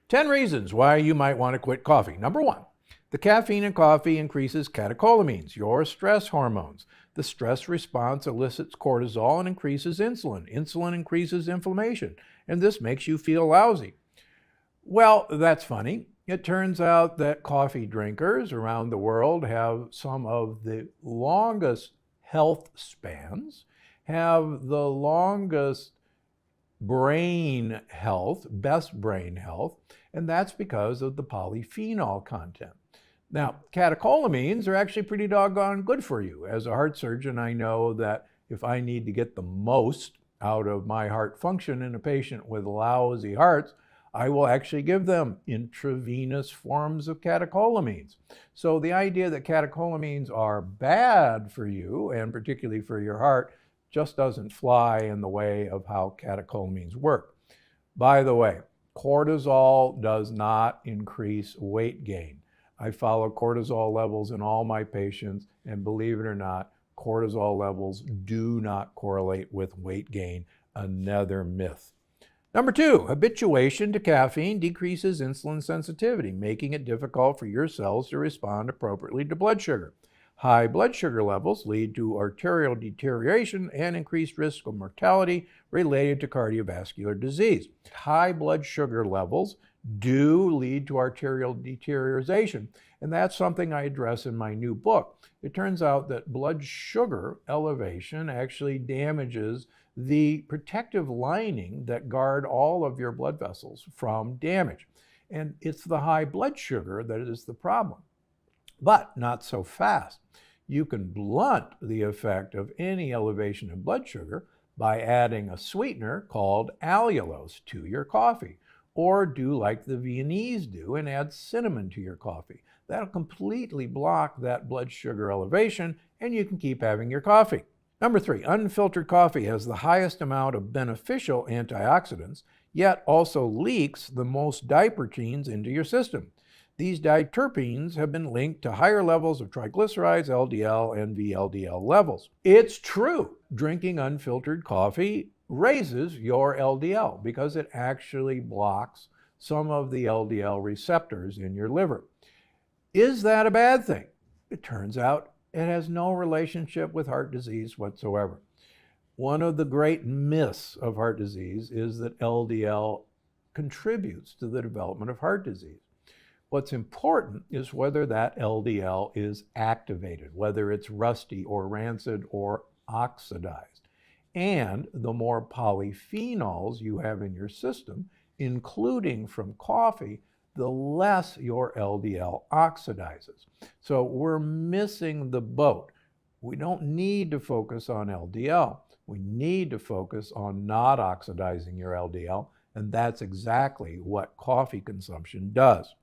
10 reasons why you might want to quit coffee. Number 1, the caffeine in coffee increases catecholamines, your stress hormones. The stress response elicits cortisol and increases insulin. Insulin increases inflammation, and this makes you feel lousy. Well, that's funny. It turns out that coffee drinkers around the world have some of the longest health spans, have the longest brain health, best brain health, and that's because of the polyphenol content. Now, catecholamines are actually pretty doggone good for you. As a heart surgeon, I know that if I need to get the most out of my heart function in a patient with lousy hearts, I will actually give them intravenous forms of catecholamines. So the idea that catecholamines are bad for you, and particularly for your heart, just doesn't fly in the way of how catecholamines work. By the way, cortisol does not increase weight gain. I follow cortisol levels in all my patients, and believe it or not, cortisol levels do not correlate with weight gain, another myth. Number 2, habituation to caffeine decreases insulin sensitivity, making it difficult for your cells to respond appropriately to blood sugar. High blood sugar levels lead to arterial deterioration and increased risk of mortality related to cardiovascular disease. High blood sugar levels do lead to arterial deterioration, and that's something I address in my new book. It turns out that blood sugar elevation actually damages the protective lining that guard all of your blood vessels from damage. And it's the high blood sugar that is the problem. But not so fast. You can blunt the effect of any elevation in blood sugar by adding a sweetener called allulose to your coffee, or do like the Viennese do and add cinnamon to your coffee. That'll completely block that blood sugar elevation, and you can keep having your coffee. Number 3, unfiltered coffee has the highest amount of beneficial antioxidants, yet also leaks the most diproteins into your system. These diterpenes have been linked to higher levels of triglycerides, LDL, and VLDL levels. It's true, drinking unfiltered coffee raises your LDL because it actually blocks some of the LDL receptors in your liver. Is that a bad thing? It turns out it has no relationship with heart disease whatsoever. One of the great myths of heart disease is that LDL contributes to the development of heart disease. What's important is whether that LDL is activated, whether it's rusty or rancid or oxidized. And the more polyphenols you have in your system, including from coffee, the less your LDL oxidizes. So we're missing the boat. We don't need to focus on LDL. We need to focus on not oxidizing your LDL, and that's exactly what coffee consumption does.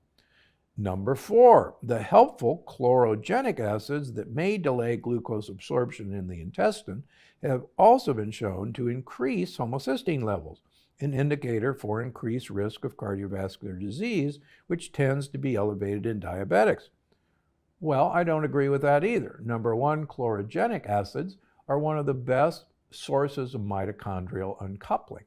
Number 4, the helpful chlorogenic acids that may delay glucose absorption in the intestine have also been shown to increase homocysteine levels, an indicator for increased risk of cardiovascular disease, which tends to be elevated in diabetics. Well, I don't agree with that either. Number 1, chlorogenic acids are one of the best sources of mitochondrial uncoupling.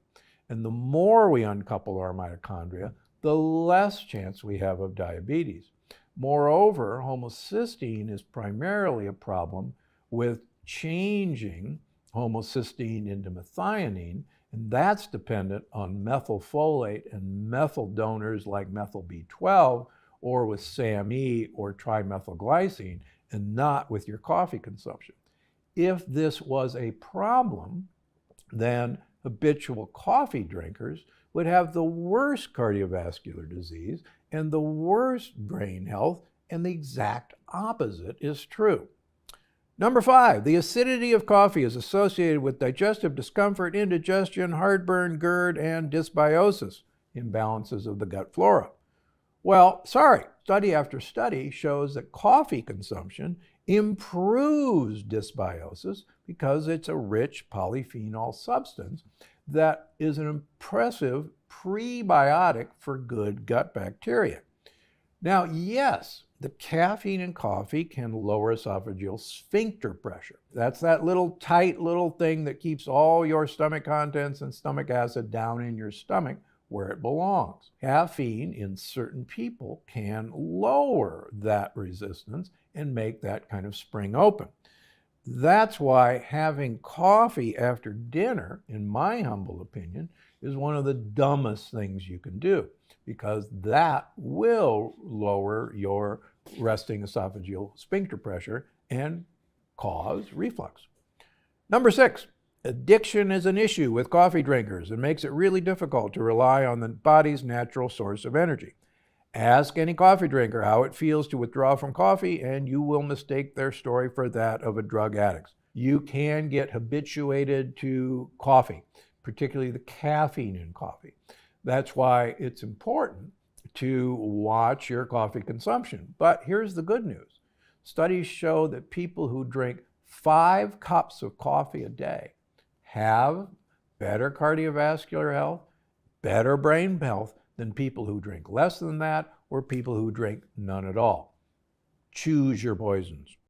And the more we uncouple our mitochondria, the less chance we have of diabetes. Moreover, homocysteine is primarily a problem with changing homocysteine into methionine, and that's dependent on methylfolate and methyl donors like methyl B12 or with SAMe or trimethylglycine, and not with your coffee consumption. If this was a problem, then habitual coffee drinkers would have the worst cardiovascular disease and the worst brain health, and the exact opposite is true. Number 5, the acidity of coffee is associated with digestive discomfort, indigestion, heartburn, GERD, and dysbiosis, imbalances of the gut flora. Well, sorry, study after study shows that coffee consumption improves dysbiosis because it's a rich polyphenol substance that is an impressive prebiotic for good gut bacteria. Now, yes, the caffeine in coffee can lower esophageal sphincter pressure. That's that little tight little thing that keeps all your stomach contents and stomach acid down in your stomach where it belongs. Caffeine in certain people can lower that resistance and make that kind of spring open. That's why having coffee after dinner, in my humble opinion, is one of the dumbest things you can do, because that will lower your resting esophageal sphincter pressure and cause reflux. Number 6, addiction is an issue with coffee drinkers and makes it really difficult to rely on the body's natural source of energy. Ask any coffee drinker how it feels to withdraw from coffee, and you will mistake their story for that of a drug addict. You can get habituated to coffee, particularly the caffeine in coffee. That's why it's important to watch your coffee consumption. But here's the good news. Studies show that people who drink 5 cups of coffee a day have better cardiovascular health, better brain health than people who drink less than that or people who drink none at all. Choose your poisons.